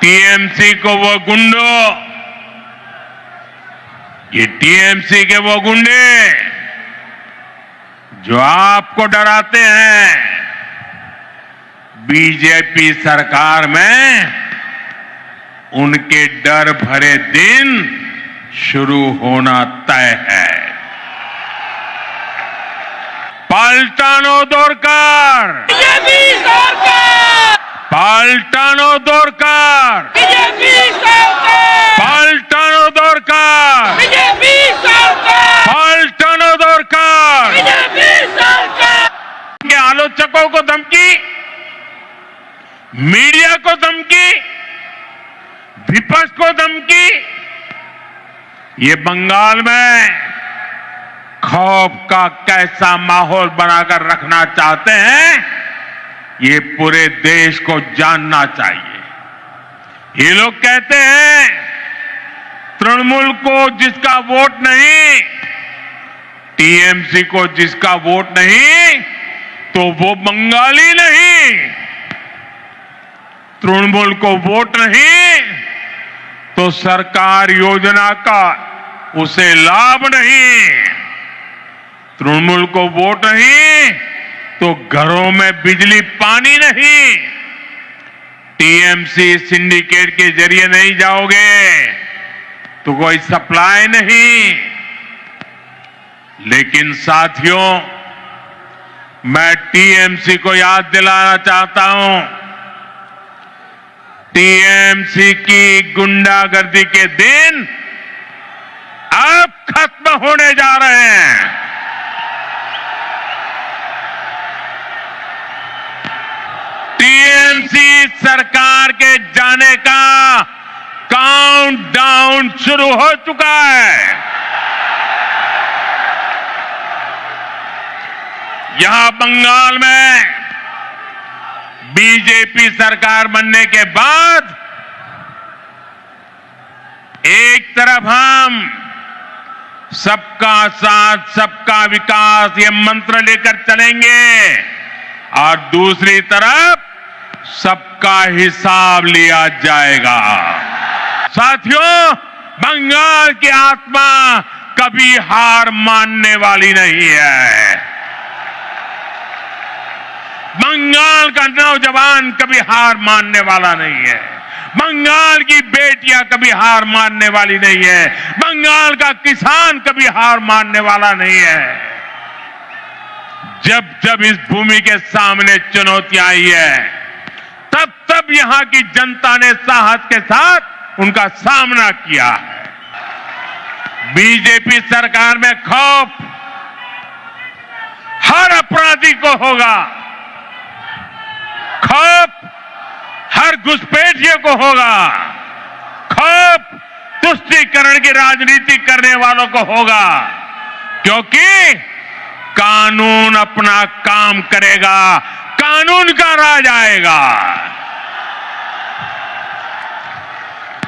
TMC को वो गुंडों, ये टीएमसी के वो गुंडे जो आपको डराते हैं, बीजेपी सरकार में उनके डर भरे दिन शुरू होना तय है। पाल्टानो दोरकार, बीजेपी सरकार, पाल्टानो दोरकार, बीजेपी सरकार, पाल्टानो दोरकार, बीजेपी सरकार, पाल्टानो दोरकार। बीजेपी सरकार। के आलोचकों को धमकी, मीडिया को धमकी, विपक्ष को धमकी, ये बंगाल में खौफ का कैसा माहौल बनाकर रखना चाहते हैं, ये पूरे देश को जानना चाहिए। ये लोग कहते हैं तृणमूल को जिसका वोट नहीं, टीएमसी को जिसका वोट नहीं, तो वो बंगाली नहीं। तृणमूल को वोट नहीं तो सरकार योजना का उसे लाभ नहीं, तृणमूल को वोट नहीं तो घरों में बिजली पानी नहीं, टीएमसी सिंडिकेट के जरिए नहीं जाओगे तो कोई सप्लाई नहीं। लेकिन साथियों, मैं टीएमसी को याद दिलाना चाहता हूं, टीएमसी की गुंडागर्दी के दिन अब खत्म होने जा रहे हैं। टीएमसी सरकार के जाने का काउंटडाउन शुरू हो चुका है। यहां बंगाल में बीजेपी सरकार बनने के बाद एक तरफ हम सबका साथ सबका विकास ये मंत्र लेकर चलेंगे और दूसरी तरफ सबका हिसाब लिया जाएगा। साथियों, बंगाल की आत्मा कभी हार मानने वाली नहीं है। बंगाल का नौजवान कभी हार मानने वाला नहीं है। बंगाल की बेटियां कभी हार मानने वाली नहीं है। बंगाल का किसान कभी हार मानने वाला नहीं है। जब जब इस भूमि के सामने चुनौतियां आई है, तब तब यहां की जनता ने साहस के साथ उनका सामना किया है। बीजेपी सरकार में खौफ हर अपराधी को होगा, खौफ हर घुसपैठिए को होगा, खौफ तुष्टीकरण की राजनीति करने वालों को होगा, क्योंकि कानून अपना काम करेगा, कानून का राज आएगा।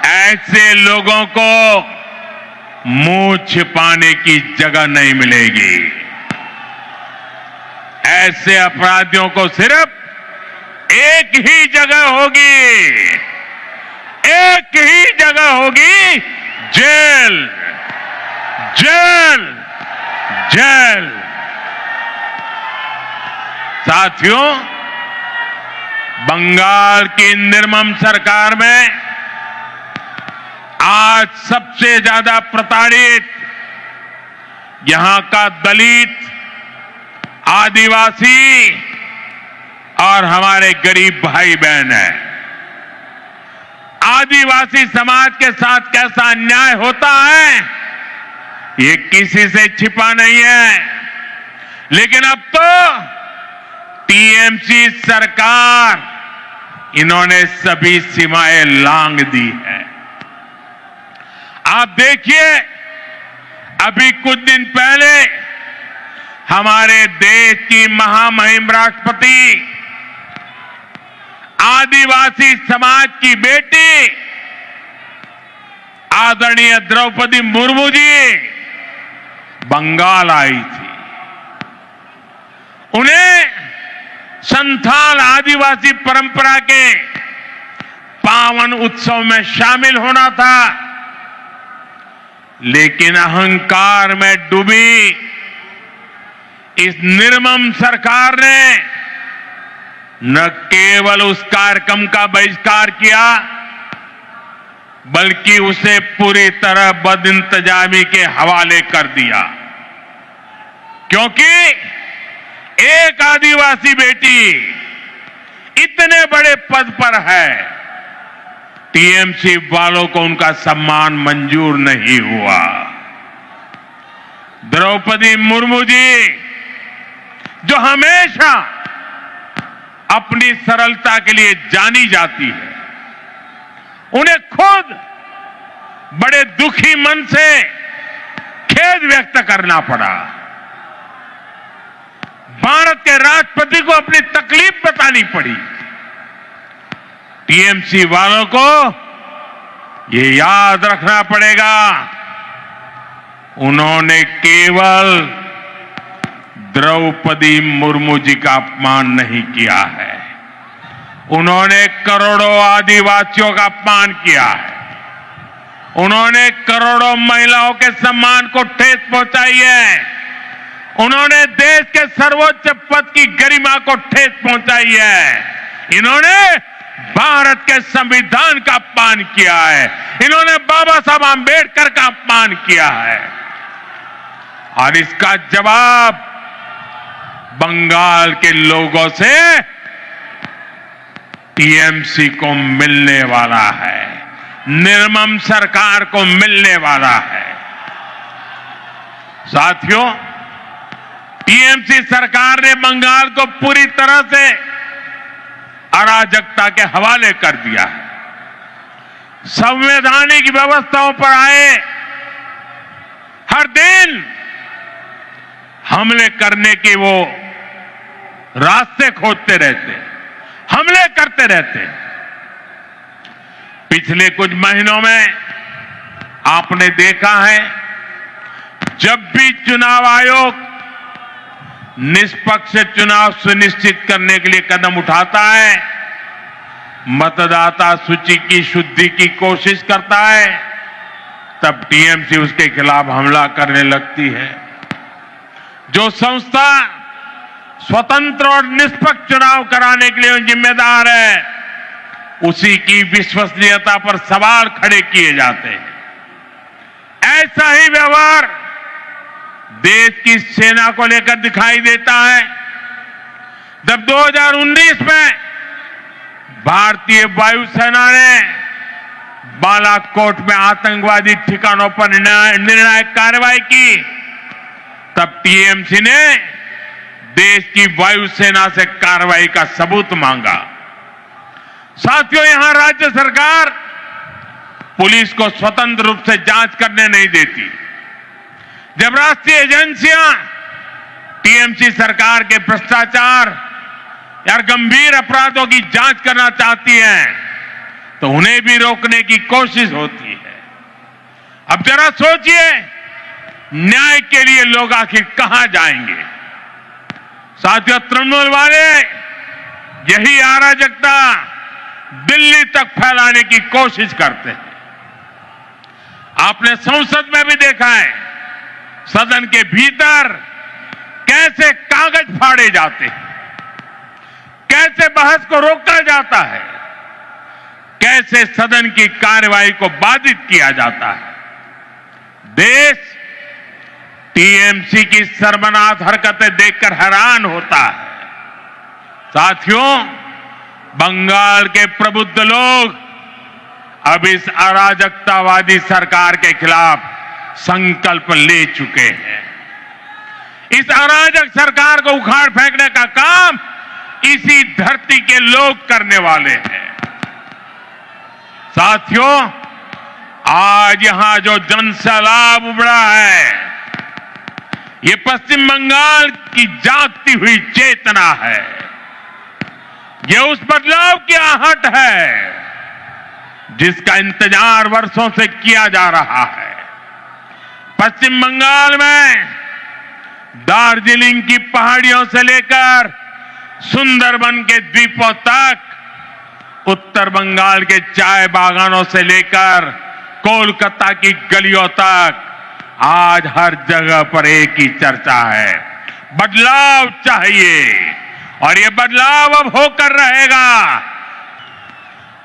ऐसे लोगों को मुंह छिपाने की जगह नहीं मिलेगी। ऐसे अपराधियों को सिर्फ एक ही जगह होगी, एक ही जगह होगी, जेल, जेल, जेल। साथियों, बंगाल की निर्मम सरकार में आज सबसे ज्यादा प्रताड़ित यहां का दलित, आदिवासी और हमारे गरीब भाई बहन है। आदिवासी समाज के साथ कैसा अन्याय होता है, ये किसी से छिपा नहीं है। लेकिन अब तो टीएमसी सरकार, इन्होंने सभी सीमाएं लांघ दी है। आप देखिए, अभी कुछ दिन पहले हमारे देश की महामहिम राष्ट्रपति, आदिवासी समाज की बेटी आदरणीय द्रौपदी मुर्मू जी बंगाल आई थी। उन्हें संथाल आदिवासी परंपरा के पावन उत्सव में शामिल होना था, लेकिन अहंकार में डूबी इस निर्मम सरकार ने न केवल उस कार्यक्रम का बहिष्कार किया, बल्कि उसे पूरी तरह बदइंतजामी के हवाले कर दिया। क्योंकि एक आदिवासी बेटी इतने बड़े पद पर है, टीएमसी वालों को उनका सम्मान मंजूर नहीं हुआ। द्रौपदी मुर्मू जी, जो हमेशा अपनी सरलता के लिए जानी जाती है, उन्हें खुद बड़े दुखी मन से खेद व्यक्त करना पड़ा। भारत के राष्ट्रपति को अपनी तकलीफ बतानी पड़ी। टीएमसी वालों को ये याद रखना पड़ेगा, उन्होंने केवल द्रौपदी मुर्मू जी का अपमान नहीं किया है, उन्होंने करोड़ों आदिवासियों का अपमान किया है, उन्होंने करोड़ों महिलाओं के सम्मान को ठेस पहुंचाई है, उन्होंने देश के सर्वोच्च पद की गरिमा को ठेस पहुंचाई है, इन्होंने भारत के संविधान का अपमान किया है, इन्होंने बाबा साहब आंबेडकर का अपमान किया है। और इसका जवाब बंगाल के लोगों से टीएमसी को मिलने वाला है, निर्मम सरकार को मिलने वाला है। साथियों, टीएमसी सरकार ने बंगाल को पूरी तरह से अराजकता के हवाले कर दिया है। संवैधानिक व्यवस्थाओं पर आए हर दिन हमले करने के वो रास्ते खोजते रहते, हमले करते रहते। पिछले कुछ महीनों में आपने देखा है, जब भी चुनाव आयोग निष्पक्ष चुनाव सुनिश्चित करने के लिए कदम उठाता है, मतदाता सूची की शुद्धि की कोशिश करता है, तब टीएमसी उसके खिलाफ हमला करने लगती है। जो संस्था स्वतंत्र और निष्पक्ष चुनाव कराने के लिए जिम्मेदार है, उसी की विश्वसनीयता पर सवाल खड़े किए जाते हैं। ऐसा ही व्यवहार देश की सेना को लेकर दिखाई देता है। जब 2019 में भारतीय वायुसेना ने बालाकोट में आतंकवादी ठिकानों पर निर्णायक कार्रवाई की, तब टीएमसी ने देश की वायुसेना से कार्रवाई का सबूत मांगा। साथियों, यहां राज्य सरकार पुलिस को स्वतंत्र रूप से जांच करने नहीं देती। जब राष्ट्रीय एजेंसियां टीएमसी सरकार के भ्रष्टाचार या गंभीर अपराधों की जांच करना चाहती हैं, तो उन्हें भी रोकने की कोशिश होती है। अब जरा सोचिए, न्याय के लिए लोग आखिर कहां जाएंगे? साथियों, तृणमूल वाले यही अराजकता दिल्ली तक फैलाने की कोशिश करते हैं। आपने संसद में भी देखा है, सदन के भीतर कैसे कागज फाड़े जाते हैं, कैसे बहस को रोका जाता है, कैसे सदन की कार्यवाही को बाधित किया जाता है। देश टीएमसी की शर्मनाक हरकतें देखकर हैरान होता है। साथियों, बंगाल के प्रबुद्ध लोग अब इस अराजकतावादी सरकार के खिलाफ संकल्प ले चुके हैं। इस अराजक सरकार को उखाड़ फेंकने का काम इसी धरती के लोग करने वाले हैं। साथियों, आज यहां जो जनसैलाब उमड़ा है, ये पश्चिम बंगाल की जागती हुई चेतना है। ये उस बदलाव की आहट है जिसका इंतजार वर्षों से किया जा रहा है। पश्चिम बंगाल में दार्जिलिंग की पहाड़ियों से लेकर सुंदरबन के द्वीपों तक उत्तर बंगाल के चाय बागानों से लेकर कोलकाता की गलियों तक आज हर जगह पर एक ही चर्चा है, बदलाव चाहिए और ये बदलाव अब होकर रहेगा।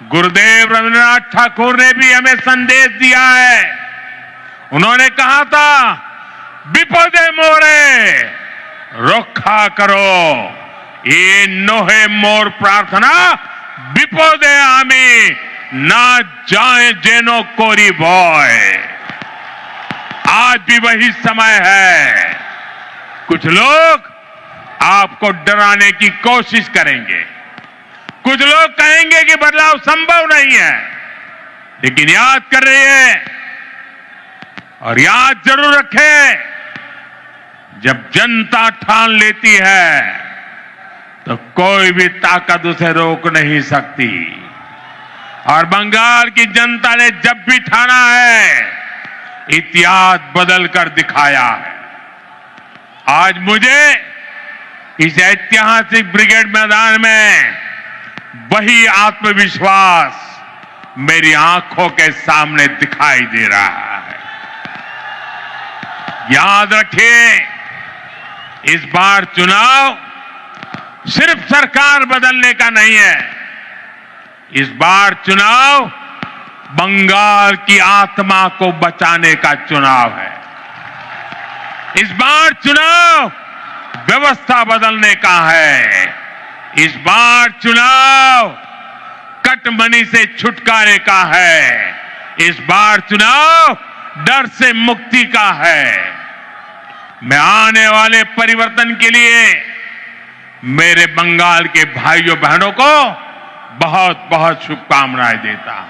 गुरुदेव रविन्द्रनाथ ठाकुर ने भी हमें संदेश दिया है। उन्होंने कहा था, विपदे मोरे रखा करो, ये नोहे मोर प्रार्थना विपदे आमी ना जाए जेनो कोरी भय। आज भी वही समय है। कुछ लोग आपको डराने की कोशिश करेंगे, कुछ लोग कहेंगे कि बदलाव संभव नहीं है, लेकिन याद कर रहिए और याद जरूर रखें, जब जनता ठान लेती है तो कोई भी ताकत उसे रोक नहीं सकती। और बंगाल की जनता ने जब भी ठाना है, इतिहास बदल कर दिखाया है। आज मुझे इस ऐतिहासिक ब्रिगेड मैदान में वही आत्मविश्वास मेरी आंखों के सामने दिखाई दे रहा है। याद रखिए, इस बार चुनाव सिर्फ सरकार बदलने का नहीं है, इस बार चुनाव बंगाल की आत्मा को बचाने का चुनाव है। इस बार चुनाव व्यवस्था बदलने का है। इस बार चुनाव कटमनी से छुटकारे का है। इस बार चुनाव डर से मुक्ति का है। मैं आने वाले परिवर्तन के लिए मेरे बंगाल के भाइयों बहनों को बहुत बहुत शुभकामनाएं देता हूं।